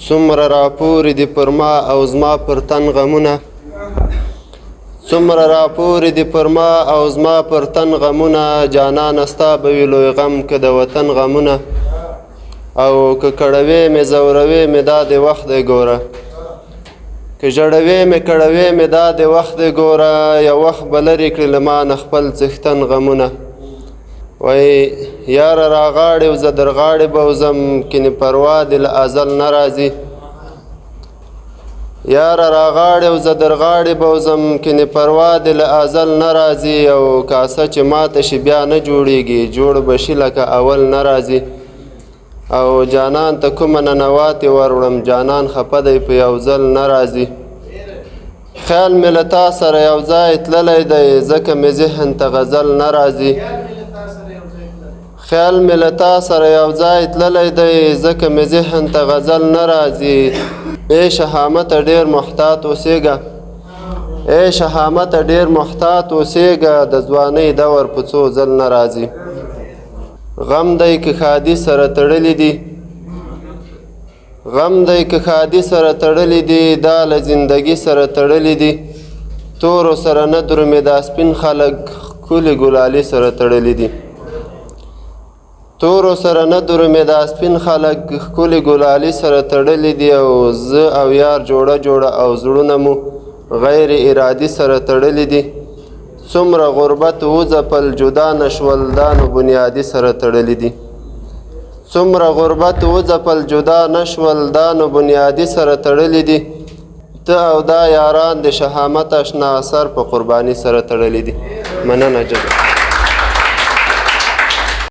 څومره راپورې دي پر ما او زما پر تن غمونه څومره راپورې دي پر ما او زما پر تن غمونه جانانه ستا به وي لوی غم که د وطن غمونه او که کړوې مې ځوروې مې دا د وخت دی ګوره که ژړوې مې کړوې مې دا د وخت دی ګوره یو وخت به لرې کړي له ما نه خپل څښتن غمونه وایي یاره راغاړې او زه در غاړې به وځم کنې پروا دې له ازل نه راځي یاره راغاړې او زه در غاړې به وځم کنې پروا دې له ازل نه راځي او کاسه چې ماته شي بیا نه جوړېږي جوړ به شي لکه اول نه راځي او جانان ته کومه ننواتې وروړم جانان خفه دی په یو ځل نه راځي خیال مې له تا سره یو ځای تللی دی ځکه مې ذهن ته غزل نه راځي خیال مې له تا سره یو ځای تللی دی ځکه مې ذهن ته غزل نه راځي ای شهامته ډېر محتاط اوسېږه ای شهامته ډېر محتاط اوسېږه د ځوانۍ دور په څو ځل نه راځي غم دی که ښادي سره تړلی دي غم دی که ښادي سره تړلی دي دا له زندګي سره تړلی دي تورو سره نه درومې دا سپین خلک ښکلي ګلالي سره تړلی دي تورو سره نه درومې دا سپین خلک ښکلي ګلالي سره تړلی دي او زه او یار جوړه جوړه او زړونه مو غیر ارادي سره تړلی دي څومره غربت وځپل جدا نشول دا نو بنیادي سره تړلی دي څومره غربت وځپل جدا نشول دا نو بنیادي سره تړلی دي ته او دا یاران د شهامت اشنا اثر په قرباني سره تړلی دي مننه جزا